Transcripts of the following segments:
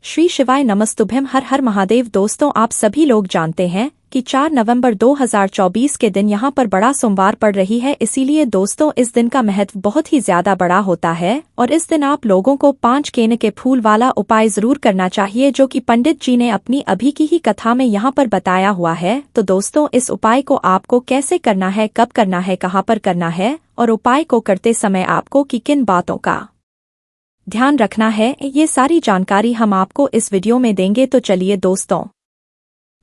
श्री शिवाय नमस्तुभ्यम। हर हर महादेव। दोस्तों, आप सभी लोग जानते हैं कि 4 नवंबर 2024 के दिन यहाँ पर बड़ा सोमवार पड़ रही है। इसीलिए दोस्तों, इस दिन का महत्व बहुत ही ज्यादा बड़ा होता है और इस दिन आप लोगों को 5 केन के फूल वाला उपाय जरूर करना चाहिए, जो कि पंडित जी ने अपनी अभी की ही कथा में यहाँ पर बताया हुआ है। तो दोस्तों, इस उपाय को आपको कैसे करना है, कब करना है, कहाँ पर करना है और उपाय को करते समय आपको किन बातों का ध्यान रखना है, ये सारी जानकारी हम आपको इस वीडियो में देंगे। तो चलिए दोस्तों,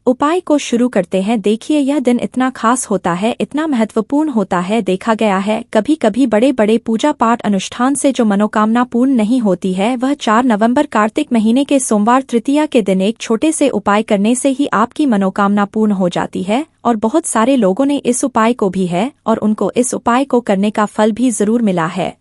उपाय को शुरू करते हैं। देखिए, यह दिन इतना खास होता है, इतना महत्वपूर्ण होता है। देखा गया है कभी कभी बड़े बड़े पूजा पाठ अनुष्ठान से जो मनोकामना पूर्ण नहीं होती है, वह 4 नवंबर कार्तिक महीने के सोमवार तृतीया के दिन एक छोटे से उपाय करने से ही आपकी मनोकामना पूर्ण हो जाती है। और बहुत सारे लोगों ने इस उपाय को भी है और उनको इस उपाय को करने का फल भी जरूर मिला है।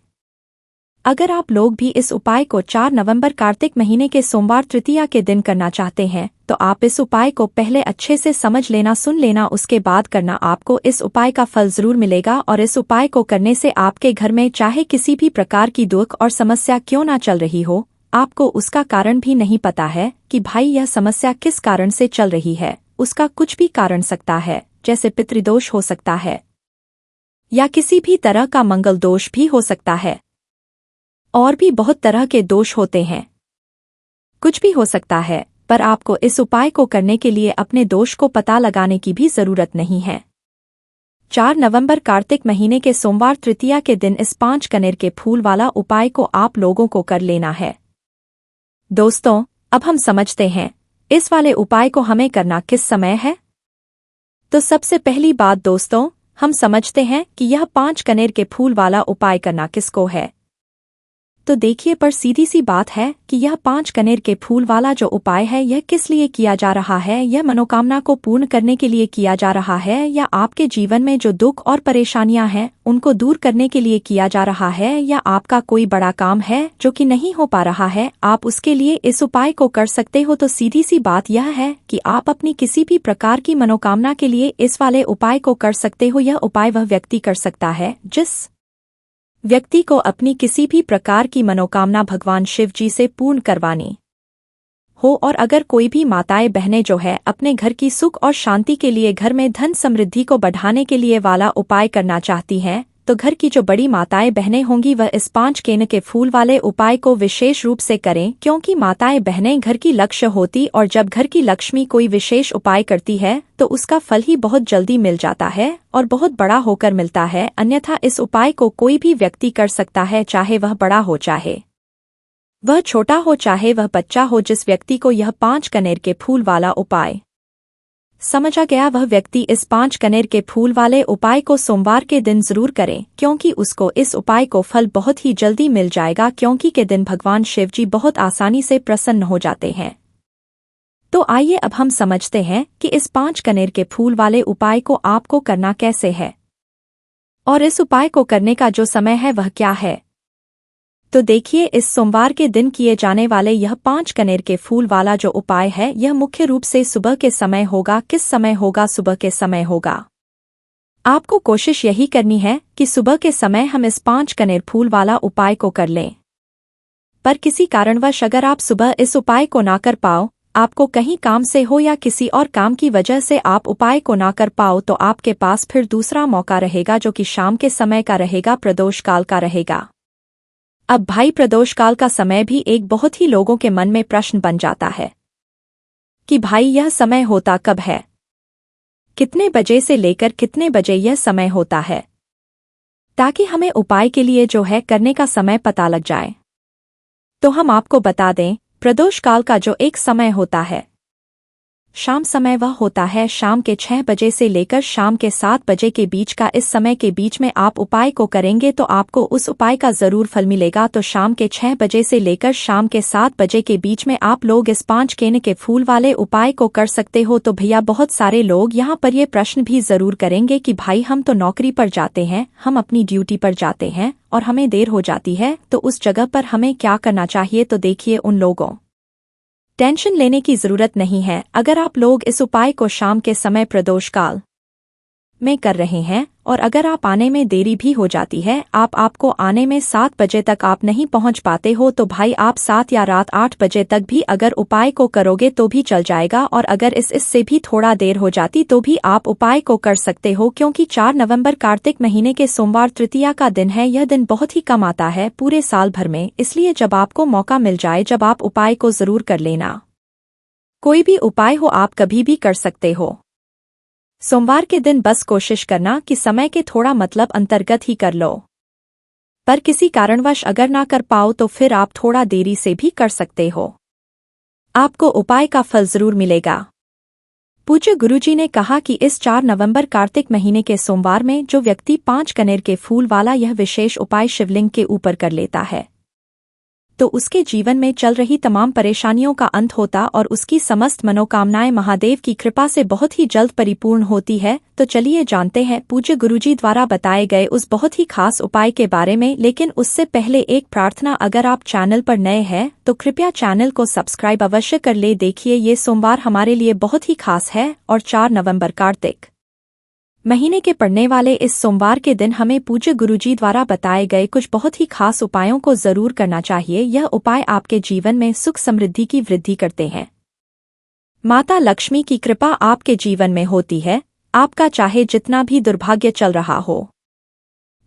अगर आप लोग भी इस उपाय को 4 नवंबर कार्तिक महीने के सोमवार तृतीया के दिन करना चाहते हैं, तो आप इस उपाय को पहले अच्छे से समझ लेना, सुन लेना, उसके बाद करना। आपको इस उपाय का फल जरूर मिलेगा और इस उपाय को करने से आपके घर में चाहे किसी भी प्रकार की दुख और समस्या क्यों ना चल रही हो, आपको उसका कारण भी नहीं पता है कि भाई यह समस्या किस कारण से चल रही है। उसका कुछ भी कारण सकता है, जैसे पितृदोष हो सकता है या किसी भी तरह का मंगल दोष भी हो सकता है, और भी बहुत तरह के दोष होते हैं। कुछ भी हो सकता है, पर आपको इस उपाय को करने के लिए अपने दोष को पता लगाने की भी जरूरत नहीं है। 4 नवंबर कार्तिक महीने के सोमवार तृतीया के दिन इस 5 कनेर के फूल वाला उपाय को आप लोगों को कर लेना है। दोस्तों, अब हम समझते हैं इस वाले उपाय को हमें करना किस समय है। तो सबसे पहली बात दोस्तों, हम समझते हैं कि यह 5 कनेर के फूल वाला उपाय करना किसको है। तो देखिए, पर सीधी सी बात है कि यह 5 कनेर के फूल वाला जो उपाय है, यह किस लिए किया जा रहा है। यह मनोकामना को पूर्ण करने के लिए किया जा रहा है, या आपके जीवन में जो दुख और परेशानियां हैं उनको दूर करने के लिए किया जा रहा है, या आपका कोई बड़ा काम है जो कि नहीं हो पा रहा है, आप उसके लिए इस उपाय को कर सकते हो। तो सीधी सी बात यह है कि आप अपनी किसी भी प्रकार की मनोकामना के लिए इस वाले उपाय को कर सकते हो। यह उपाय वह व्यक्ति कर सकता है जिस व्यक्ति को अपनी किसी भी प्रकार की मनोकामना भगवान शिव जी से पूर्ण करवानी हो। और अगर कोई भी माताएं बहनें जो है अपने घर की सुख और शांति के लिए, घर में धन समृद्धि को बढ़ाने के लिए वाला उपाय करना चाहती हैं, तो घर की जो बड़ी माताएं बहनें होंगी वह इस 5 केन के फूल वाले उपाय को विशेष रूप से करें, क्योंकि माताएं बहनें घर की लक्ष्य होती और जब घर की लक्ष्मी कोई विशेष उपाय करती है तो उसका फल ही बहुत जल्दी मिल जाता है और बहुत बड़ा होकर मिलता है। अन्यथा इस उपाय को कोई भी व्यक्ति कर सकता है, चाहे वह बड़ा हो, चाहे वह छोटा हो, चाहे वह बच्चा हो। जिस व्यक्ति को यह 5 कनेर के फूल वाला उपाय समझा गया, वह व्यक्ति इस 5 कनेर के फूल वाले उपाय को सोमवार के दिन जरूर करें, क्योंकि उसको इस उपाय को फल बहुत ही जल्दी मिल जाएगा, क्योंकि के दिन भगवान शिव जी बहुत आसानी से प्रसन्न हो जाते हैं। तो आइए अब हम समझते हैं कि इस 5 कनेर के फूल वाले उपाय को आपको करना कैसे है और इस उपाय को करने का जो समय है वह क्या है। तो देखिए, इस सोमवार के दिन किए जाने वाले यह 5 कनेर के फूल वाला जो उपाय है, यह मुख्य रूप से सुबह के समय होगा। किस समय होगा? सुबह के समय होगा। आपको कोशिश यही करनी है कि सुबह के समय हम इस 5 कनेर फूल वाला उपाय को कर लें। पर किसी कारणवश अगर आप सुबह इस उपाय को ना कर पाओ, आपको कहीं काम से हो या किसी और काम की वजह से आप उपाय को ना कर पाओ, तो आपके पास फिर दूसरा मौका रहेगा, जो कि शाम के समय का रहेगा, प्रदोष काल का रहेगा। अब भाई, प्रदोष काल का समय भी एक बहुत ही लोगों के मन में प्रश्न बन जाता है कि भाई यह समय होता कब है, कितने बजे से लेकर कितने बजे यह समय होता है, ताकि हमें उपाय के लिए जो है करने का समय पता लग जाए। तो हम आपको बता दें, प्रदोष काल का जो एक समय होता है शाम समय, वह होता है शाम के 6 बजे से लेकर शाम के 7 बजे के बीच का। इस समय के बीच में आप उपाय को करेंगे तो आपको उस उपाय का जरूर फल मिलेगा। तो शाम के 6 बजे से लेकर शाम के 7 बजे के बीच में आप लोग इस 5 केन के फूल वाले उपाय को कर सकते हो। तो भैया, बहुत सारे लोग यहाँ पर ये प्रश्न भी जरूर करेंगे कि भाई हम तो नौकरी पर जाते हैं, हम अपनी ड्यूटी पर जाते हैं और हमें देर हो जाती है, तो उस जगह पर हमें क्या करना चाहिए। तो देखिए, उन लोगों टेंशन लेने की जरूरत नहीं है। अगर आप लोग इस उपाय को शाम के समय प्रदोष काल में कर रहे हैं, और अगर आप आने में देरी भी हो जाती है, आपको आने में 7 बजे तक आप नहीं पहुंच पाते हो, तो भाई आप 7 या रात 8 बजे तक भी अगर उपाय को करोगे तो भी चल जाएगा, और अगर इससे भी थोड़ा देर हो जाती तो भी आप उपाय को कर सकते हो, क्योंकि 4 नवंबर कार्तिक महीने के सोमवार तृतीया का दिन है। यह दिन बहुत ही कम आता है पूरे साल भर में, इसलिए जब आपको मौका मिल जाए जब आप उपाय को जरूर कर लेना। कोई भी उपाय हो आप कभी भी कर सकते हो। सोमवार के दिन बस कोशिश करना कि समय के थोड़ा मतलब अंतर्गत ही कर लो, पर किसी कारणवश अगर ना कर पाओ तो फिर आप थोड़ा देरी से भी कर सकते हो। आपको उपाय का फल जरूर मिलेगा। पूज्य गुरुजी ने कहा कि इस 4 नवंबर कार्तिक महीने के सोमवार में जो व्यक्ति 5 कनेर के फूल वाला यह विशेष उपाय शिवलिंग के ऊपर कर लेता है तो उसके जीवन में चल रही तमाम परेशानियों का अंत होता और उसकी समस्त मनोकामनाएं महादेव की कृपा से बहुत ही जल्द परिपूर्ण होती है। तो चलिए जानते हैं पूज्य गुरुजी द्वारा बताए गए उस बहुत ही खास उपाय के बारे में, लेकिन उससे पहले एक प्रार्थना, अगर आप चैनल पर नए हैं तो कृपया चैनल को सब्सक्राइब अवश्य कर ले। देखिए ये सोमवार हमारे लिए बहुत ही खास है और 4 नवंबर कार्तिक महीने के पड़ने वाले इस सोमवार के दिन हमें पूज्य गुरुजी द्वारा बताए गए कुछ बहुत ही खास उपायों को जरूर करना चाहिए। यह उपाय आपके जीवन में सुख समृद्धि की वृद्धि करते हैं। माता लक्ष्मी की कृपा आपके जीवन में होती है, आपका चाहे जितना भी दुर्भाग्य चल रहा हो।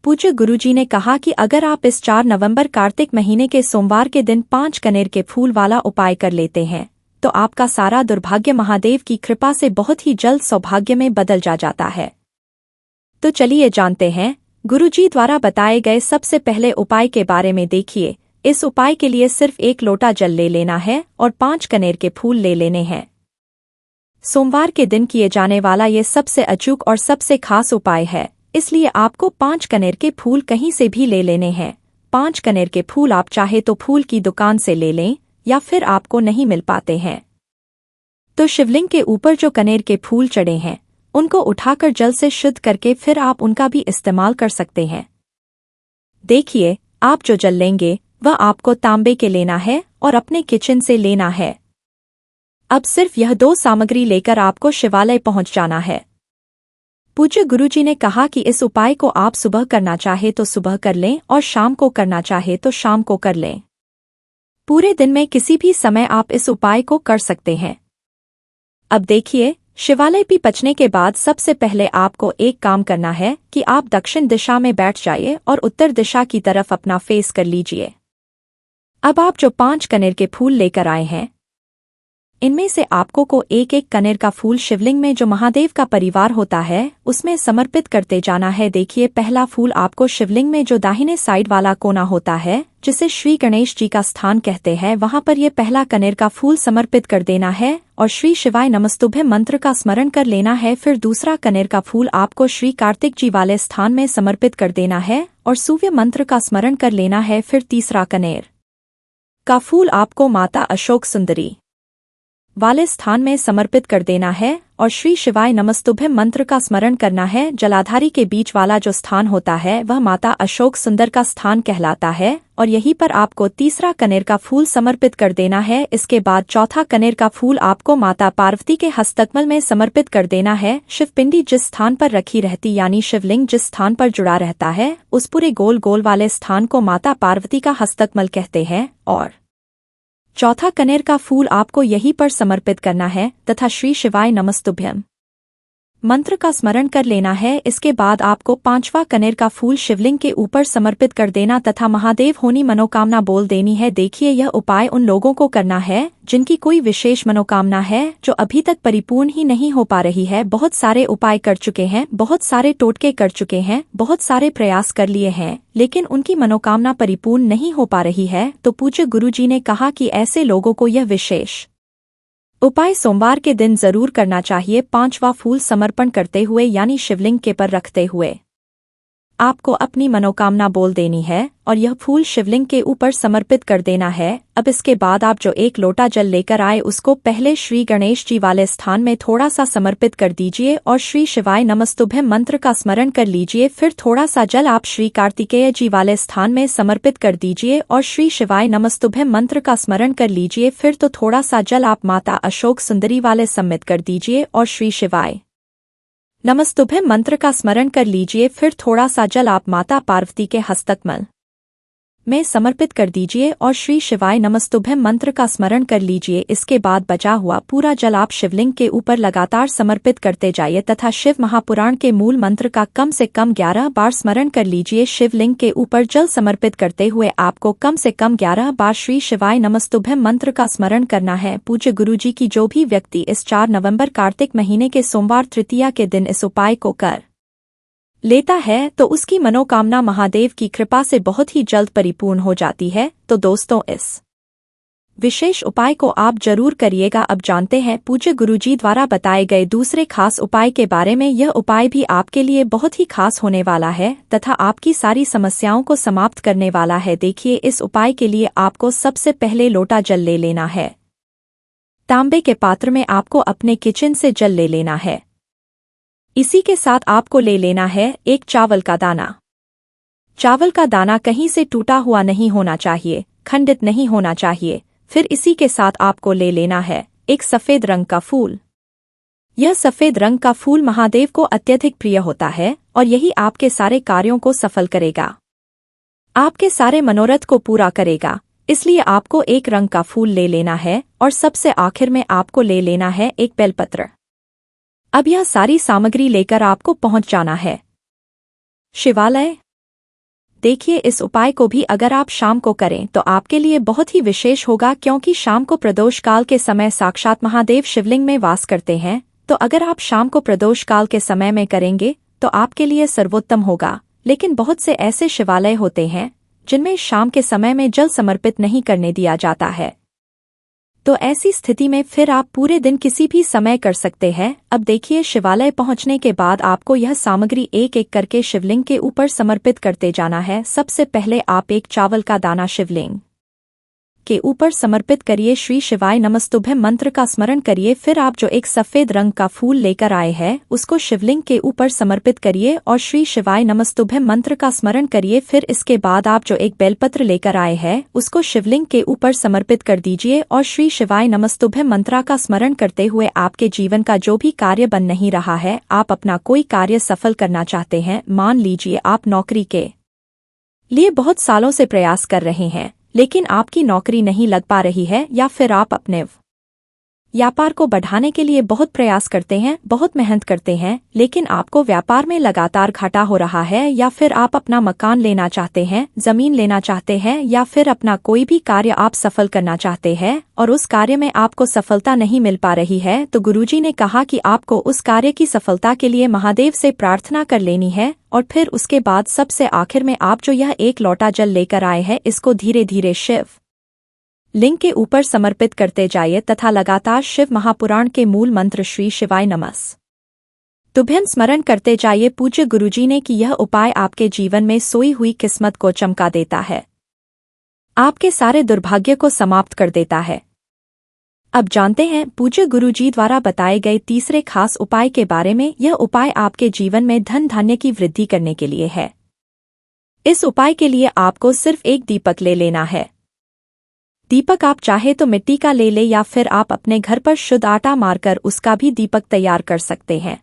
पूज्य गुरुजी ने कहा कि अगर आप इस 4 नवंबर कार्तिक महीने के सोमवार के दिन 5 कनेर के फूल वाला उपाय कर लेते हैं तो आपका सारा दुर्भाग्य महादेव की कृपा से बहुत ही जल्द सौभाग्य में बदल जाता है। तो चलिए जानते हैं गुरुजी द्वारा बताए गए सबसे पहले उपाय के बारे में। देखिए इस उपाय के लिए सिर्फ 1 लोटा जल ले लेना है और 5 कनेर के फूल ले लेने हैं। सोमवार के दिन किए जाने वाला ये सबसे अचूक और सबसे खास उपाय है, इसलिए आपको 5 कनेर के फूल कहीं से भी ले लेने हैं। 5 कनेर के फूल आप चाहे तो फूल की दुकान से ले लें या फिर आपको नहीं मिल पाते हैं तो शिवलिंग के ऊपर जो कनेर के फूल चढ़े हैं उनको उठाकर जल से शुद्ध करके फिर आप उनका भी इस्तेमाल कर सकते हैं। देखिए आप जो जल लेंगे वह आपको तांबे के लेना है और अपने किचन से लेना है। अब सिर्फ यह 2 सामग्री लेकर आपको शिवालय पहुंच जाना है। पूज्य गुरुजी ने कहा कि इस उपाय को आप सुबह करना चाहे तो सुबह कर लें और शाम को करना चाहे तो शाम को कर लें। पूरे दिन में किसी भी समय आप इस उपाय को कर सकते हैं। अब देखिए शिवालय भी पहुंचने के बाद सबसे पहले आपको एक काम करना है कि आप दक्षिण दिशा में बैठ जाइए और उत्तर दिशा की तरफ अपना फेस कर लीजिए। अब आप जो 5 कनेर के फूल लेकर आए हैं इनमें से आपको एक कनेर का फूल शिवलिंग में जो महादेव का परिवार होता है उसमें समर्पित करते जाना है। देखिए पहला फूल आपको शिवलिंग में जो दाहिने साइड वाला कोना होता है जिसे श्री गणेश जी का स्थान कहते हैं वहां पर यह पहला कनेर का फूल समर्पित कर देना है और श्री शिवाय नमस्तुभ्यम मंत्र का स्मरण कर लेना है। फिर दूसरा कनेर का फूल आपको श्री कार्तिक जी वाले स्थान में समर्पित कर देना है और सूर्य मंत्र का स्मरण कर लेना है। फिर तीसरा कनेर का फूल आपको माता अशोक सुंदरी वाले स्थान में समर्पित कर देना है और श्री शिवाय नमस्तुभ्यम मंत्र का स्मरण करना है। जलाधारी के बीच वाला जो स्थान होता है वह माता अशोक सुंदर का स्थान कहलाता है और यहीं पर आपको तीसरा कनेर का फूल समर्पित कर देना है। इसके बाद चौथा कनेर का फूल आपको माता पार्वती के हस्तकमल में समर्पित कर देना है। शिवपिंडी जिस स्थान पर रखी रहती यानी शिवलिंग जिस स्थान पर जुड़ा रहता है उस पूरे गोल गोल वाले स्थान को माता पार्वती का हस्तकमल कहते हैं और चौथा कनेर का फूल आपको यहीं पर समर्पित करना है तथा श्री शिवाय नमस्तुभ्यम मंत्र का स्मरण कर लेना है। इसके बाद आपको 5वां कनेर का फूल शिवलिंग के ऊपर समर्पित कर देना तथा महादेव होनी मनोकामना बोल देनी है। देखिए यह उपाय उन लोगों को करना है जिनकी कोई विशेष मनोकामना है जो अभी तक परिपूर्ण ही नहीं हो पा रही है। बहुत सारे उपाय कर चुके हैं, बहुत सारे टोटके कर चुके हैं, बहुत सारे प्रयास कर लिए हैं लेकिन उनकी मनोकामना परिपूर्ण नहीं हो पा रही है। तो पूज्य गुरुजी ने कहा कि ऐसे लोगों को यह विशेष उपाय सोमवार के दिन जरूर करना चाहिए। 5वां फूल समर्पण करते हुए यानी शिवलिंग के पर रखते हुए आपको अपनी मनोकामना बोल देनी है और यह फूल शिवलिंग के ऊपर समर्पित कर देना है। अब इसके बाद आप जो 1 लोटा जल लेकर आए उसको पहले श्री गणेश जी वाले स्थान में थोड़ा सा समर्पित कर दीजिए और श्री शिवाय नमस्तुभ्यम मंत्र का स्मरण कर लीजिए। फिर थोड़ा सा जल आप श्री कार्तिकेय जी वाले स्थान में समर्पित कर दीजिए और श्री शिवाय नमस्तुभ्यम मंत्र का स्मरण कर लीजिए। फिर तो थोड़ा सा जल आप माता अशोक सुंदरी वाले सम्मित कर दीजिए और श्री शिवाय नमस्तुभ्यं मंत्र का स्मरण कर लीजिए, फिर थोड़ा सा जल आप माता पार्वती के हस्तकमल में समर्पित कर दीजिए और श्री शिवाय नमस्तुभ्यं मंत्र का स्मरण कर लीजिए। इसके बाद बचा हुआ पूरा जल आप शिवलिंग के ऊपर लगातार समर्पित करते जाइए तथा शिव महापुराण के मूल मंत्र का कम से कम 11 बार स्मरण कर लीजिए। शिवलिंग के ऊपर जल समर्पित करते हुए आपको कम से कम 11 बार श्री शिवाय नमस्तुभ्यं मंत्र का स्मरण करना है। पूज्य गुरुजी की जो भी व्यक्ति इस 4 नवंबर कार्तिक महीने के सोमवार तृतीया के दिन इस उपाय को कर लेता है तो उसकी मनोकामना महादेव की कृपा से बहुत ही जल्द परिपूर्ण हो जाती है। तो दोस्तों, इस विशेष उपाय को आप जरूर करिएगा। अब जानते हैं पूज्य गुरुजी द्वारा बताए गए दूसरे खास उपाय के बारे में। यह उपाय भी आपके लिए बहुत ही खास होने वाला है तथा आपकी सारी समस्याओं को समाप्त करने वाला है। देखिए, इस उपाय के लिए आपको सबसे पहले लोटा जल ले लेना है। तांबे के पात्र में आपको अपने किचन से जल ले लेना है। इसी के साथ आपको ले लेना है एक चावल का दाना। चावल का दाना कहीं से टूटा हुआ नहीं होना चाहिए, खंडित नहीं होना चाहिए। फिर इसी के साथ आपको ले लेना है एक सफेद रंग का फूल। यह सफेद रंग का फूल महादेव को अत्यधिक प्रिय होता है और यही आपके सारे कार्यों को सफल करेगा, आपके सारे मनोरथ को पूरा करेगा। इसलिए आपको एक रंग का फूल ले लेना है और सबसे आखिर में आपको ले लेना है एक बेलपत्र। अब यह सारी सामग्री लेकर आपको पहुंच जाना है शिवालय। देखिए, इस उपाय को भी अगर आप शाम को करें तो आपके लिए बहुत ही विशेष होगा, क्योंकि शाम को प्रदोष काल के समय साक्षात महादेव शिवलिंग में वास करते हैं। तो अगर आप शाम को प्रदोष काल के समय में करेंगे तो आपके लिए सर्वोत्तम होगा। लेकिन बहुत से ऐसे शिवालय होते हैं जिनमें शाम के समय में जल समर्पित नहीं करने दिया जाता है, तो ऐसी स्थिति में फिर आप पूरे दिन किसी भी समय कर सकते हैं। अब देखिए, शिवालय पहुंचने के बाद आपको यह सामग्री एक एक करके शिवलिंग के ऊपर समर्पित करते जाना है। सबसे पहले आप एक चावल का दाना शिवलिंग के ऊपर समर्पित करिए। श्री शिवाय नमस्तुभ्यं मंत्र का स्मरण करिए। फिर आप जो एक सफेद रंग का फूल लेकर आए हैं उसको शिवलिंग के ऊपर समर्पित करिए और श्री शिवाय नमस्तुभ्यं मंत्र का स्मरण करिए। फिर इसके बाद आप जो एक बेलपत्र लेकर आए हैं उसको शिवलिंग के ऊपर समर्पित कर दीजिए और श्री शिवाय नमस्तुभ्यं मंत्र का स्मरण करते हुए आपके जीवन का जो भी कार्य बन नहीं रहा है, आप अपना कोई कार्य सफल करना चाहते हैं, मान लीजिए आप नौकरी के लिए बहुत सालों से प्रयास कर रहे हैं लेकिन आपकी नौकरी नहीं लग पा रही है, या फिर आप अपने व्यापार को बढ़ाने के लिए बहुत प्रयास करते हैं, बहुत मेहनत करते हैं, लेकिन आपको व्यापार में लगातार घाटा हो रहा है, या फिर आप अपना मकान लेना चाहते हैं, जमीन लेना चाहते हैं, या फिर अपना कोई भी कार्य आप सफल करना चाहते हैं और उस कार्य में आपको सफलता नहीं मिल पा रही है, तो गुरुजी ने कहा कि आपको उस कार्य की सफलता के लिए महादेव से प्रार्थना कर लेनी है। और फिर उसके बाद सबसे आखिर में आप जो यह एक लोटा जल लेकर आए हैं इसको धीरे धीरे शिव लिंग के ऊपर समर्पित करते जाइए तथा लगातार शिव महापुराण के मूल मंत्र श्री शिवाय नमस्तुभ्यं स्मरण करते जाइए। पूज्य गुरुजी ने कि यह उपाय आपके जीवन में सोई हुई किस्मत को चमका देता है, आपके सारे दुर्भाग्य को समाप्त कर देता है। अब जानते हैं पूज्य गुरुजी द्वारा बताए गए तीसरे खास उपाय के बारे में। यह उपाय आपके जीवन में धन धान्य की वृद्धि करने के लिए है। इस उपाय के लिए आपको सिर्फ एक दीपक ले लेना है। दीपक आप चाहे तो मिट्टी का ले ले या फिर आप अपने घर पर शुद्ध आटा मारकर उसका भी दीपक तैयार कर सकते हैं।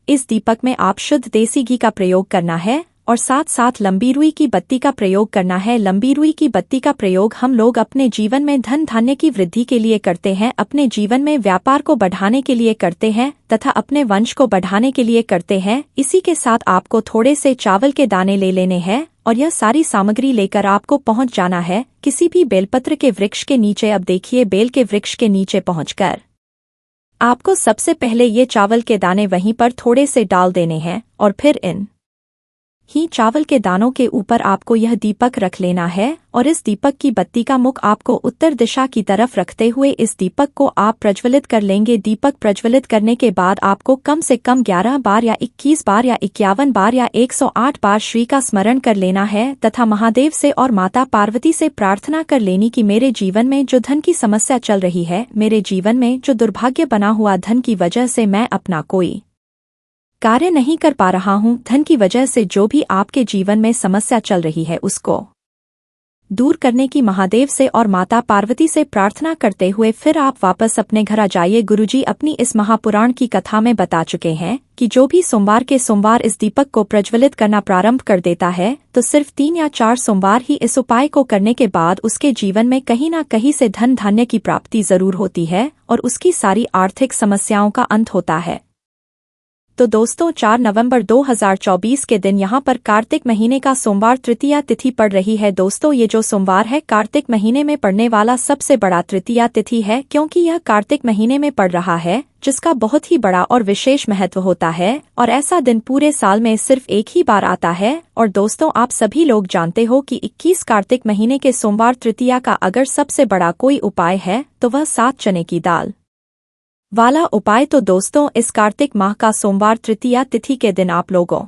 इस दीपक में आप शुद्ध देसी घी का प्रयोग करना है और साथ साथ लंबी रुई की बत्ती का प्रयोग करना है। लंबी रुई की बत्ती का प्रयोग हम लोग अपने जीवन में धन धान्य की वृद्धि के लिए करते हैं, अपने जीवन में व्यापार को बढ़ाने के लिए करते हैं तथा अपने वंश को बढ़ाने के लिए करते हैं। इसी के साथ आपको थोड़े से चावल के दाने ले लेने हैं और यह सारी सामग्री लेकर आपको पहुंच जाना है किसी भी बेलपत्र के वृक्ष के नीचे। अब देखिए, बेल के वृक्ष के नीचे पहुंचकर आपको सबसे पहले ये चावल के दाने वहीं पर थोड़े से डाल देने हैं और फिर इन ही चावल के दानों के ऊपर आपको यह दीपक रख लेना है और इस दीपक की बत्ती का मुख आपको उत्तर दिशा की तरफ रखते हुए इस दीपक को आप प्रज्वलित कर लेंगे। दीपक प्रज्वलित करने के बाद आपको कम से कम 11 बार या 21 बार या 51 बार या 108 बार श्री का स्मरण कर लेना है तथा महादेव से और माता पार्वती से प्रार्थना कर लेनी कि मेरे जीवन में जो धन की समस्या चल रही है, मेरे जीवन में जो दुर्भाग्य बना हुआ धन की वजह से मैं अपना कोई कार्य नहीं कर पा रहा हूं, धन की वजह से जो भी आपके जीवन में समस्या चल रही है उसको दूर करने की महादेव से और माता पार्वती से प्रार्थना करते हुए फिर आप वापस अपने घर आ जाइए। गुरुजी अपनी इस महापुराण की कथा में बता चुके हैं कि जो भी सोमवार के सोमवार इस दीपक को प्रज्वलित करना प्रारंभ कर देता है तो सिर्फ 3 या 4 सोमवार ही इस उपाय को करने के बाद उसके जीवन में कहीं न कहीं से धन धान्य की प्राप्ति जरूर होती है और उसकी सारी आर्थिक समस्याओं का अंत होता है। तो दोस्तों 4 नवंबर 2024 के दिन यहाँ पर कार्तिक महीने का सोमवार तृतीया तिथि पड़ रही है। दोस्तों ये जो सोमवार है कार्तिक महीने में पड़ने वाला सबसे बड़ा तृतीया तिथि है, क्योंकि यह कार्तिक महीने में पड़ रहा है जिसका बहुत ही बड़ा और विशेष महत्व होता है और ऐसा दिन पूरे साल में सिर्फ एक ही बार आता है। और दोस्तों आप सभी लोग जानते हो कि 21 कार्तिक महीने के सोमवार तृतीया का अगर सबसे बड़ा कोई उपाय है तो वह 7 चने की दाल वाला उपाय। तो दोस्तों इस कार्तिक माह का सोमवार तृतीया तिथि के दिन आप लोगों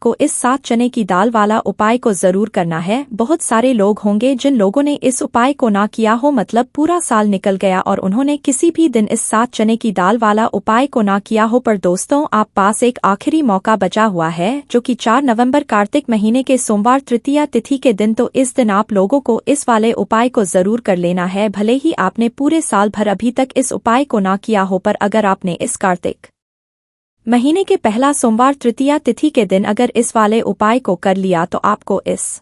को इस 7 चने की दाल वाला उपाय को जरूर करना है। बहुत सारे लोग होंगे जिन लोगों ने इस उपाय को ना किया हो, मतलब पूरा साल निकल गया और उन्होंने किसी भी दिन इस 7 चने की दाल वाला उपाय को ना किया हो। पर दोस्तों आप पास एक आखिरी मौका बचा हुआ है जो कि 4 नवंबर कार्तिक महीने के सोमवार तृतीया तिथि के दिन। तो इस दिन आप लोगों को इस वाले उपाय को जरूर कर लेना है, भले ही आपने पूरे साल भर अभी तक इस उपाय को ना किया हो। पर अगर आपने इस कार्तिक महीने के पहला सोमवार तृतीया तिथि के दिन अगर इस वाले उपाय को कर लिया तो आपको इस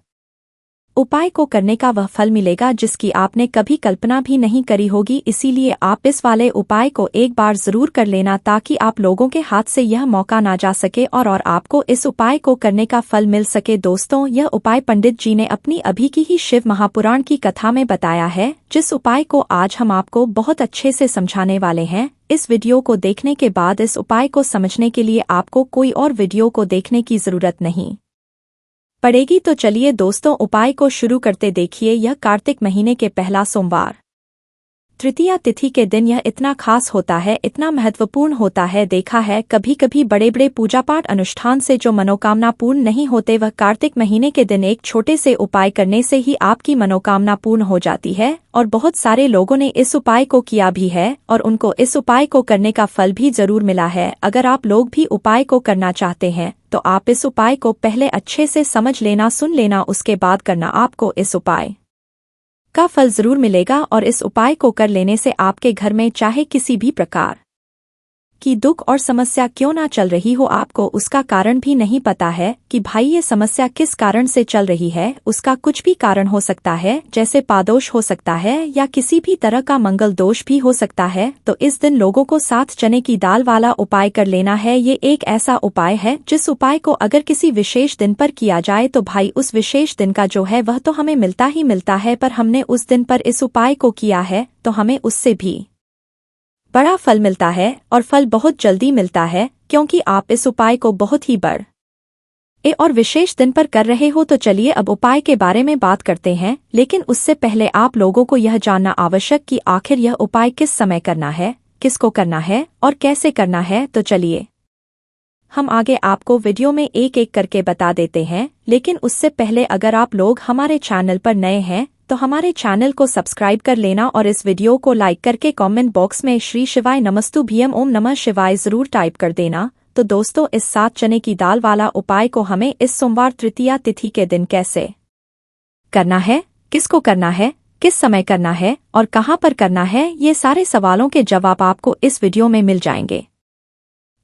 उपाय को करने का वह फल मिलेगा जिसकी आपने कभी कल्पना भी नहीं करी होगी। इसीलिए आप इस वाले उपाय को एक बार जरूर कर लेना ताकि आप लोगों के हाथ से यह मौका ना जा सके और आपको इस उपाय को करने का फल मिल सके। दोस्तों यह उपाय पंडित जी ने अपनी अभी की ही शिव महापुराण की कथा में बताया है, जिस उपाय को आज हम आपको बहुत अच्छे से समझाने वाले हैं। इस वीडियो को देखने के बाद इस उपाय को समझने के लिए आपको कोई और वीडियो को देखने की जरूरत नहीं पड़ेगी। तो चलिए दोस्तों उपाय को शुरू करते। देखिए यह कार्तिक महीने के पहला सोमवार तृतीया तिथि के दिन यह इतना खास होता है, इतना महत्वपूर्ण होता है। देखा है कभी कभी बड़े बड़े पूजा पाठ अनुष्ठान से जो मनोकामना पूर्ण नहीं होते, वह कार्तिक महीने के दिन एक छोटे से उपाय करने से ही आपकी मनोकामना पूर्ण हो जाती है। और बहुत सारे लोगों ने इस उपाय को किया भी है और उनको इस उपाय को करने का फल भी जरूर मिला है। अगर आप लोग भी उपाय को करना चाहते हैं तो आप इस उपाय को पहले अच्छे से समझ लेना, सुन लेना, उसके बाद करना। आपको इस उपाय का फल जरूर मिलेगा और इस उपाय को कर लेने से आपके घर में चाहे किसी भी प्रकार की दुख और समस्या क्यों ना चल रही हो, आपको उसका कारण भी नहीं पता है कि भाई ये समस्या किस कारण से चल रही है। उसका कुछ भी कारण हो सकता है, जैसे पादोष हो सकता है या किसी भी तरह का मंगल दोष भी हो सकता है। तो इस दिन लोगों को 7 चने की दाल वाला उपाय कर लेना है। ये एक ऐसा उपाय है जिस उपाय को अगर किसी विशेष दिन पर किया जाए तो भाई उस विशेष दिन का जो है वह तो हमें मिलता ही मिलता है, पर हमने उस दिन पर इस उपाय को किया है तो हमें उससे भी बड़ा फल मिलता है और फल बहुत जल्दी मिलता है, क्योंकि आप इस उपाय को बहुत ही बड़े और विशेष दिन पर कर रहे हो। तो चलिए अब उपाय के बारे में बात करते हैं, लेकिन उससे पहले आप लोगों को यह जानना आवश्यक कि आखिर यह उपाय किस समय करना है, किसको करना है और कैसे करना है। तो चलिए हम आगे आपको वीडियो में एक एक करके बता देते हैं, लेकिन उससे पहले अगर आप लोग हमारे चैनल पर नए हैं तो हमारे चैनल को सब्सक्राइब कर लेना और इस वीडियो को लाइक करके कमेंट बॉक्स में श्री शिवाय नमस्तुभ्यम ओम नमः शिवाय जरूर टाइप कर देना। तो दोस्तों इस 7 चने की दाल वाला उपाय को हमें इस सोमवार तृतीया तिथि के दिन कैसे करना है, किसको करना है, किस समय करना है और कहाँ पर करना है, ये सारे सवालों के जवाब आपको इस वीडियो में मिल जाएंगे।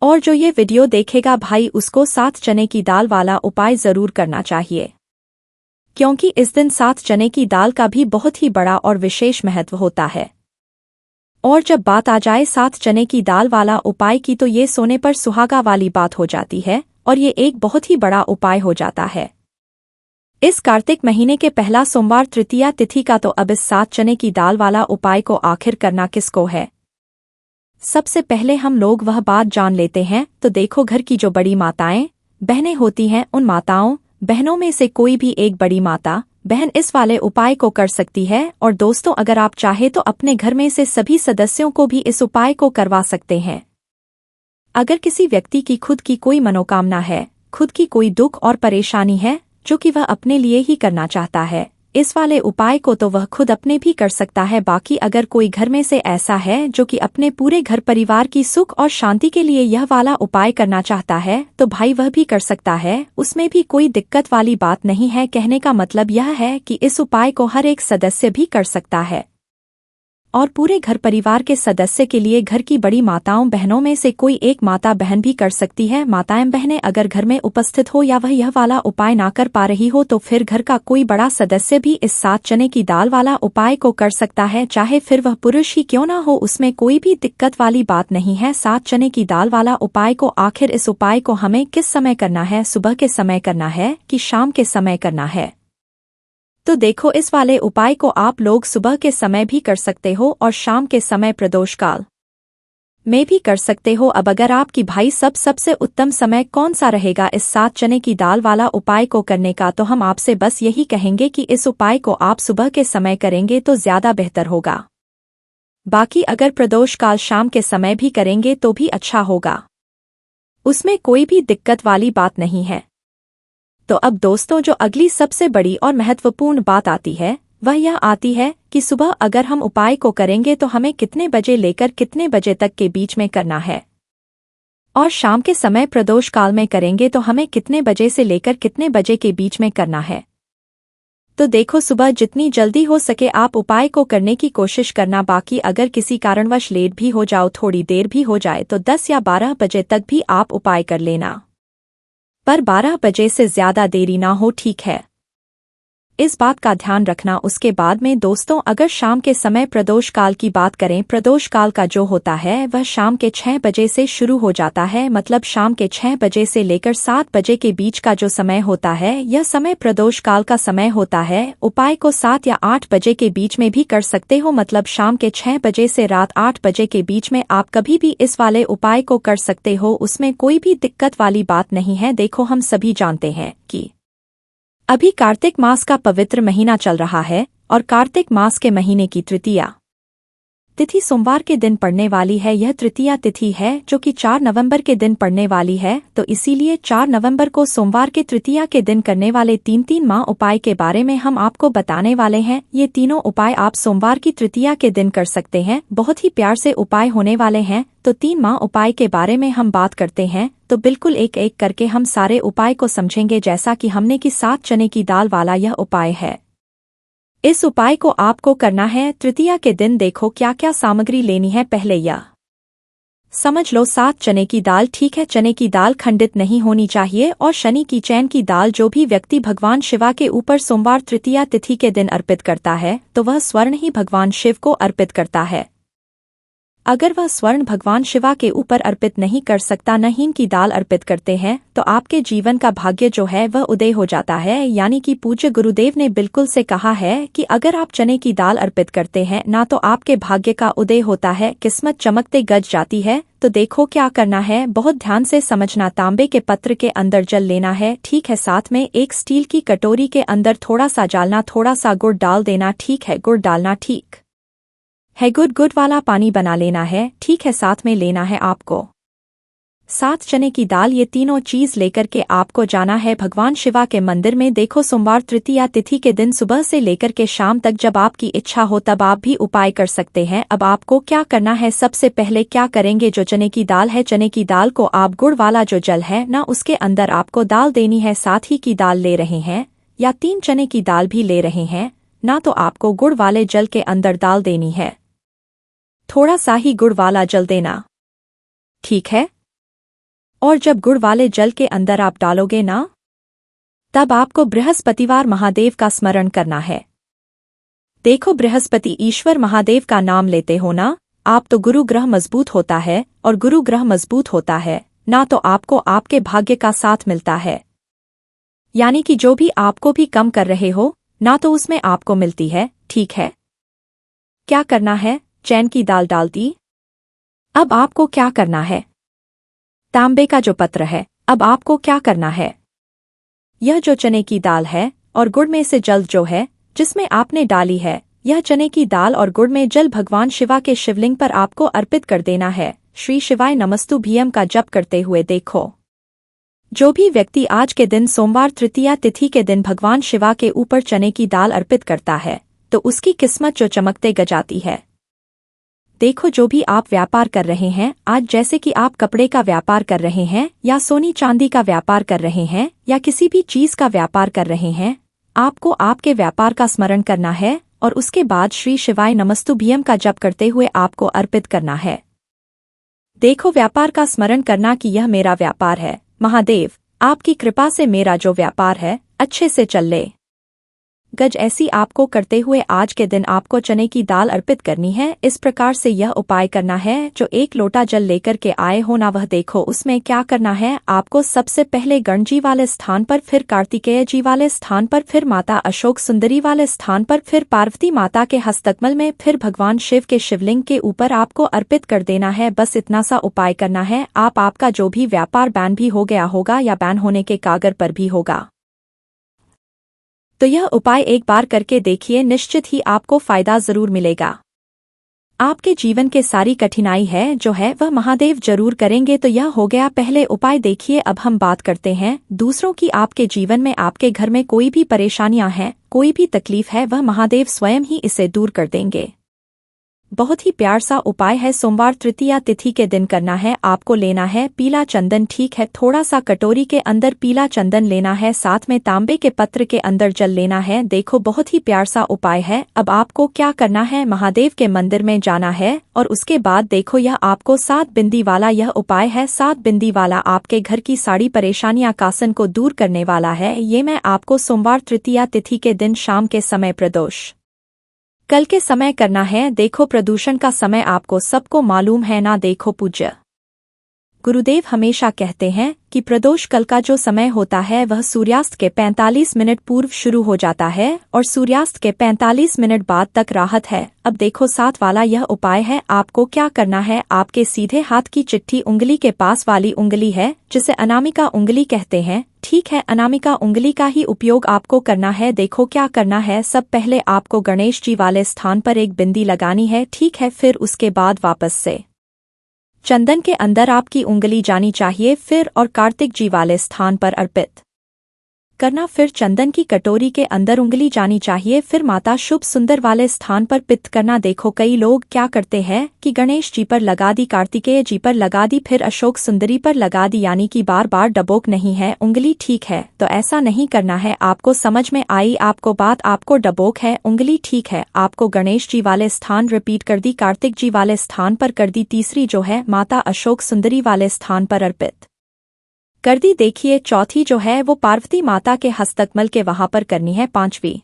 और जो ये वीडियो देखेगा भाई उसको 7 चने की दाल वाला उपाय जरूर करना चाहिए, क्योंकि इस दिन 7 चने की दाल का भी बहुत ही बड़ा और विशेष महत्व होता है। और जब बात आ जाए 7 चने की दाल वाला उपाय की तो ये सोने पर सुहागा वाली बात हो जाती है और ये एक बहुत ही बड़ा उपाय हो जाता है इस कार्तिक महीने के पहला सोमवार तृतीया तिथि का। तो अब इस 7 चने की दाल वाला उपाय को आखिर करना किसको है, सबसे पहले हम लोग वह बात जान लेते हैं। तो देखो घर की जो बड़ी माताएं बहनें होती हैं, उन माताओं बहनों में से कोई भी एक बड़ी माता बहन इस वाले उपाय को कर सकती है। और दोस्तों अगर आप चाहे तो अपने घर में से सभी सदस्यों को भी इस उपाय को करवा सकते हैं। अगर किसी व्यक्ति की खुद की कोई मनोकामना है, खुद की कोई दुख और परेशानी है जो कि वह अपने लिए ही करना चाहता है, इस वाले उपाय को तो वह खुद अपने भी कर सकता है, बाकी अगर कोई घर में से ऐसा है जो कि अपने पूरे घर परिवार की सुख और शांति के लिए यह वाला उपाय करना चाहता है तो भाई वह भी कर सकता है, उसमें भी कोई दिक्कत वाली बात नहीं है। कहने का मतलब यह है कि इस उपाय को हर एक सदस्य भी कर सकता है और पूरे घर परिवार के सदस्य के लिए घर की बड़ी माताओं बहनों में से कोई एक माता बहन भी कर सकती है। माताएं बहनें अगर घर में उपस्थित हो या वह यह वाला उपाय ना कर पा रही हो तो फिर घर का कोई बड़ा सदस्य भी इस 7 चने की दाल वाला उपाय को कर सकता है, चाहे फिर वह पुरुष ही क्यों ना हो, उसमें कोई भी दिक्कत वाली बात नहीं है। 7 चने की दाल वाला उपाय को आखिर इस उपाय को हमें किस समय करना है, सुबह के समय करना है कि शाम के समय करना है? तो देखो, इस वाले उपाय को आप लोग सुबह के समय भी कर सकते हो और शाम के समय प्रदोष काल में भी कर सकते हो। अब अगर आपकी भाई सबसे उत्तम समय कौन सा रहेगा इस 7 चने की दाल वाला उपाय को करने का, तो हम आपसे बस यही कहेंगे कि इस उपाय को आप सुबह के समय करेंगे तो ज्यादा बेहतर होगा। बाकी अगर प्रदोष काल शाम के समय भी करेंगे तो भी अच्छा होगा, उसमें कोई भी दिक्कत वाली बात नहीं है। तो अब दोस्तों, जो अगली सबसे बड़ी और महत्वपूर्ण बात आती है वह यह आती है कि सुबह अगर हम उपाय को करेंगे तो हमें कितने बजे लेकर कितने बजे तक के बीच में करना है, और शाम के समय प्रदोष काल में करेंगे तो हमें कितने बजे से लेकर कितने बजे के बीच में करना है। तो देखो, सुबह जितनी जल्दी हो सके आप उपाय को करने की कोशिश करना। बाकी अगर किसी कारणवश लेट भी हो जाओ, थोड़ी देर भी हो जाए, तो 10 या 12 बजे तक भी आप उपाय कर लेना, पर 12 बजे से ज्यादा देरी ना हो, ठीक है? इस बात का ध्यान रखना। उसके बाद में दोस्तों, अगर शाम के समय प्रदोष काल की बात करें, प्रदोष काल का जो होता है वह शाम के 6 बजे से शुरू हो जाता है, मतलब शाम के 6 बजे से लेकर 7 बजे के बीच का जो समय होता है यह समय प्रदोष काल का समय होता है। उपाय को 7 या 8 बजे के बीच में भी कर सकते हो, मतलब शाम के 6 बजे से रात 8 बजे के बीच में आप कभी भी इस वाले उपाय को कर सकते हो, उसमें कोई भी दिक्कत वाली बात नहीं है। देखो, हम सभी जानते हैं कि अभी कार्तिक मास का पवित्र महीना चल रहा है और कार्तिक मास के महीने की तृतीया तिथि सोमवार के दिन पड़ने वाली है। यह तृतीया तिथि है जो कि 4 नवंबर के दिन पड़ने वाली है, तो इसीलिए 4 नवंबर को सोमवार के तृतीया के दिन करने वाले 3 माह उपाय के बारे में हम आपको बताने वाले हैं। ये तीनों उपाय आप सोमवार की तृतीया के दिन कर सकते हैं, बहुत ही प्यार से उपाय होने वाले हैं। तो 3 माह उपाय के बारे में हम बात करते हैं, तो बिल्कुल एक एक करके हम सारे उपाय को समझेंगे, जैसा कि हमने कि 7 चने की दाल वाला यह उपाय है। इस उपाय को आपको करना है तृतीया के दिन। देखो क्या क्या सामग्री लेनी है, पहले यह समझ लो। 7 चने की दाल, ठीक है? चने की दाल खंडित नहीं होनी चाहिए, और शनि की चैन की दाल जो भी व्यक्ति भगवान शिवा के ऊपर सोमवार तृतीया तिथि के दिन अर्पित करता है तो वह स्वर्ण ही भगवान शिव को अर्पित करता है। अगर वह स्वर्ण भगवान शिवा के ऊपर अर्पित नहीं कर सकता, न हींग की दाल अर्पित करते हैं, तो आपके जीवन का भाग्य जो है वह उदय हो जाता है। यानी कि पूज्य गुरुदेव ने बिल्कुल से कहा है कि अगर आप चने की दाल अर्पित करते हैं ना, तो आपके भाग्य का उदय होता है, किस्मत चमकते गज जाती है। तो देखो क्या करना है, बहुत ध्यान से समझना। तांबे के पत्र के अंदर जल लेना है, ठीक है? साथ में एक स्टील की कटोरी के अंदर थोड़ा सा डालना, थोड़ा सा गुड़ डाल देना, ठीक है? गुड़ डालना ठीक है, गुड़ वाला पानी बना लेना है, ठीक है? साथ में लेना है आपको 7 चने की दाल। ये तीनों चीज लेकर के आपको जाना है भगवान शिवा के मंदिर में। देखो, सोमवार तृतीया तिथि के दिन सुबह से लेकर के शाम तक जब आपकी इच्छा हो तब आप भी उपाय कर सकते हैं। अब आपको क्या करना है, सबसे पहले क्या करेंगे, जो चने की दाल है, चने की दाल को आप गुड़ वाला जो जल है ना उसके अंदर आपको डाल देनी है। साथ ही की दाल ले रहे हैं या 3 चने की दाल भी ले रहे हैं ना, तो आपको गुड़ वाले जल के अंदर डाल देनी है, थोड़ा सा ही गुड़ वाला जल देना, ठीक है? और जब गुड़ वाले जल के अंदर आप डालोगे ना, तब आपको बृहस्पतिवार महादेव का स्मरण करना है। देखो, बृहस्पति ईश्वर महादेव का नाम लेते हो ना आप, तो गुरु ग्रह मजबूत होता है, और गुरु ग्रह मजबूत होता है ना तो आपको आपके भाग्य का साथ मिलता है। यानी कि जो भी आपको भी कम कर रहे हो ना, तो उसमें आपको मिलती है, ठीक है? क्या करना है, चैन की दाल डाल दी। अब आपको क्या करना है, तांबे का जो पत्र है, अब आपको क्या करना है, यह जो चने की दाल है और गुड़ में से जल जो है जिसमें आपने डाली है, यह चने की दाल और गुड़ में जल भगवान शिवा के शिवलिंग पर आपको अर्पित कर देना है। श्री शिवाय नमस्तु भीम का जप करते हुए देखो जो भी व्यक्ति आज के दिन सोमवार तृतीया तिथि के दिन भगवान शिवा के ऊपर चने की दाल अर्पित करता है तो उसकी किस्मत जो चमकते गजाती है। देखो, जो भी आप व्यापार कर रहे हैं आज, जैसे कि आप कपड़े का व्यापार कर रहे हैं या सोनी चांदी का व्यापार कर रहे हैं या किसी भी चीज का व्यापार कर रहे हैं, आपको आपके व्यापार का स्मरण करना है और उसके बाद श्री शिवाय नमस्तुभ्यम का जप करते हुए आपको अर्पित करना है। देखो, व्यापार का स्मरण करना कि यह मेरा व्यापार है, महादेव आपकी कृपा से मेरा जो व्यापार है अच्छे से चल ले। गज ऐसी आपको करते हुए आज के दिन आपको चने की दाल अर्पित करनी है। इस प्रकार से यह उपाय करना है। जो एक लोटा जल लेकर के आए हो ना, वह देखो उसमें क्या करना है। आपको सबसे पहले गणेश जी वाले स्थान पर, फिर कार्तिकेय जी वाले स्थान पर, फिर माता अशोक सुंदरी वाले स्थान पर, फिर पार्वती माता के हस्तकमल में, फिर भगवान शिव के शिवलिंग के ऊपर आपको अर्पित कर देना है। बस इतना सा उपाय करना है। आपका जो भी व्यापार बैन भी हो गया होगा या बैन होने के कागर पर भी होगा, तो यह उपाय एक बार करके देखिए, निश्चित ही आपको फायदा जरूर मिलेगा। आपके जीवन के सारी कठिनाई है जो है वह महादेव जरूर करेंगे। तो यह हो गया पहले उपाय। देखिए, अब हम बात करते हैं दूसरों की। आपके जीवन में, आपके घर में कोई भी परेशानियां हैं, कोई भी तकलीफ है, वह महादेव स्वयं ही इसे दूर कर देंगे। बहुत ही प्यार सा उपाय है। सोमवार तृतीया तिथि के दिन करना है। आपको लेना है पीला चंदन, ठीक है, थोड़ा सा कटोरी के अंदर पीला चंदन लेना है, साथ में तांबे के पत्र के अंदर जल लेना है। देखो, बहुत ही प्यार सा उपाय है। अब आपको क्या करना है, महादेव के मंदिर में जाना है और उसके बाद देखो, यह आपको 7 बिंदी वाला यह उपाय है। 7 बिंदी वाला आपके घर की सारी परेशानियां कासन को दूर करने वाला है। ये मैं आपको सोमवार तृतीया तिथि के दिन शाम के समय प्रदोष कल के समय करना है। देखो, प्रदूषण का समय आपको सबको मालूम है ना। देखो, पूज्य गुरुदेव हमेशा कहते हैं कि प्रदोष कल का जो समय होता है वह सूर्यास्त के 45 मिनट पूर्व शुरू हो जाता है और सूर्यास्त के 45 मिनट बाद तक राहत है। अब देखो, 7 वाला यह उपाय है। आपको क्या करना है, आपके सीधे हाथ की चिट्ठी उंगली के पास वाली उंगली है, जिसे अनामिका उंगली कहते हैं, ठीक है, अनामिका उंगली का ही उपयोग आपको करना है। देखो क्या करना है, सब पहले आपको गणेश जी वाले स्थान पर एक बिंदी लगानी है, ठीक है, फिर उसके बाद वापस से चंदन के अंदर आपकी उंगली जानी चाहिए, फिर और कार्तिक जी वाले स्थान पर अर्पित करना, फिर चंदन की कटोरी के अंदर उंगली जानी चाहिए, फिर माता शुभ सुंदर वाले स्थान पर पित्त करना। देखो, कई लोग क्या करते हैं कि गणेश जी पर लगा दी, कार्तिकेय जी पर लगा दी, फिर अशोक सुंदरी पर लगा दी, यानी कि बार बार डबोक नहीं है उंगली, ठीक है, तो ऐसा नहीं करना है। आपको समझ में आई आपको बात, आपको डबोक है उंगली, ठीक है, आपको गणेश जी वाले स्थान रिपीट कर दी, कार्तिक जी वाले स्थान पर कर दी, तीसरी जो है माता अशोक सुंदरी वाले स्थान पर अर्पित कर दी। देखिए, चौथी जो है वो पार्वती माता के हस्तकमल के वहां पर करनी है। 5वीं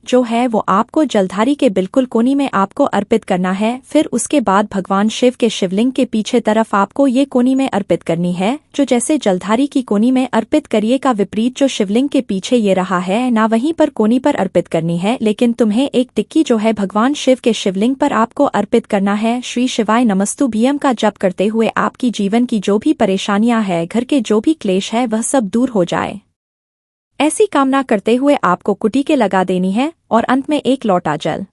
जो है वो आपको जलधारी के बिल्कुल कोनी में आपको अर्पित करना है। फिर उसके बाद भगवान शिव के शिवलिंग के पीछे तरफ आपको ये कोनी में अर्पित करनी है। जो जैसे जलधारी की कोनी में अर्पित करिए का विपरीत जो शिवलिंग के पीछे ये रहा है ना, वहीं पर कोनी पर अर्पित करनी है। लेकिन तुम्हें एक टिक्की जो है भगवान शिव के शिवलिंग पर आपको अर्पित करना है। श्री शिवाय नमस्तुभ्यम का जप करते हुए आपकी जीवन की जो भी परेशानियां है, घर के जो भी क्लेश है, वह सब दूर हो जाए, ऐसी कामना करते हुए आपको कुटी के लगा देनी है। और अंत में एक लोटा जल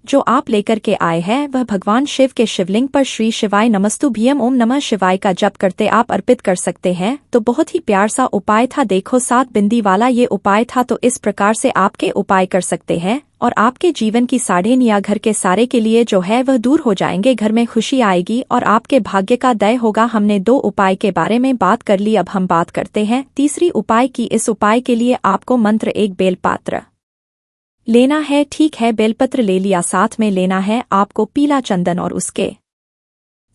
जो आप लेकर के आए हैं वह भगवान शिव के शिवलिंग पर श्री शिवाय नमस्तुभ्यम ओम नमः शिवाय का जप करते आप अर्पित कर सकते हैं। तो बहुत ही प्यार सा उपाय था। देखो, 7 बिंदी वाला ये उपाय था। तो इस प्रकार से आपके उपाय कर सकते हैं और आपके जीवन की साढ़ेन या घर के सारे के लिए जो है वह दूर हो जाएंगे। घर में खुशी आएगी और आपके भाग्य का दय होगा। हमने 2 उपाय के बारे में बात कर ली, अब हम बात करते हैं तीसरी उपाय की। इस उपाय के लिए आपको मंत्र एक बेलपात्र लेना है, ठीक है, बेलपत्र ले लिया, साथ में लेना है आपको पीला चंदन और उसके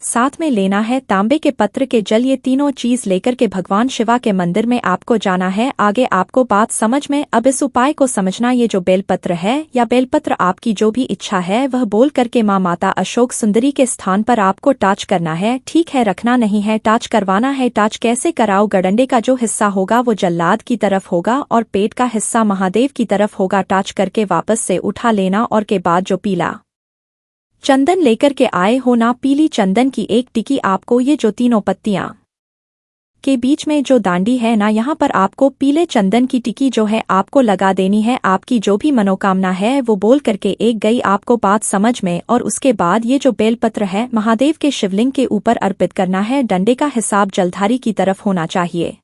साथ में लेना है तांबे के पत्र के जल। ये तीनों चीज लेकर के भगवान शिवा के मंदिर में आपको जाना है। आगे आपको बात समझ में, अब इस उपाय को समझना। ये जो बेलपत्र है या बेलपत्र आपकी जो भी इच्छा है वह बोल करके माँ माता अशोक सुंदरी के स्थान पर आपको टच करना है, ठीक है, रखना नहीं है, टच करवाना है। टच कैसे कराओ, गडंडे का जो हिस्सा होगा वो जल्लाद की तरफ होगा और पेट का हिस्सा महादेव की तरफ होगा। टच करके वापस से उठा लेना और के बाद जो पीला चंदन लेकर के आए हो ना, पीली चंदन की एक टिकी आपको, ये जो तीनों पत्तियां के बीच में जो दांडी है ना, यहाँ पर आपको पीले चंदन की टिकी जो है आपको लगा देनी है। आपकी जो भी मनोकामना है वो बोल करके एक गई आपको बात समझ में, और उसके बाद ये जो बेलपत्र है महादेव के शिवलिंग के ऊपर अर्पित करना है। डंडे का हिसाब जलधारी की तरफ होना चाहिए।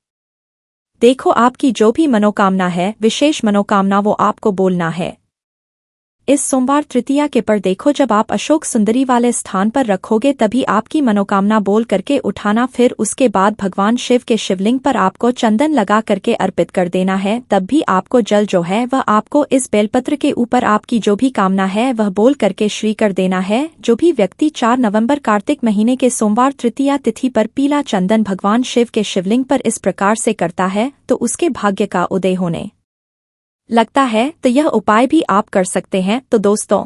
देखो आपकी जो भी मनोकामना है, विशेष मनोकामना, वो आपको बोलना है। इस सोमवार तृतीया के पर देखो, जब आप अशोक सुंदरी वाले स्थान पर रखोगे तभी आपकी मनोकामना बोल करके उठाना। फिर उसके बाद भगवान शिव के शिवलिंग पर आपको चंदन लगा करके अर्पित कर देना है। तब भी आपको जल जो है वह आपको इस बेलपत्र के ऊपर आपकी जो भी कामना है वह बोल करके श्री कर देना है। जो भी व्यक्ति 4 नवंबर कार्तिक महीने के सोमवार तृतीया तिथि पर पीला चंदन भगवान शिव के शिवलिंग पर इस प्रकार से करता है तो उसके भाग्य का उदय होने लगता है। तो यह उपाय भी आप कर सकते हैं। तो दोस्तों,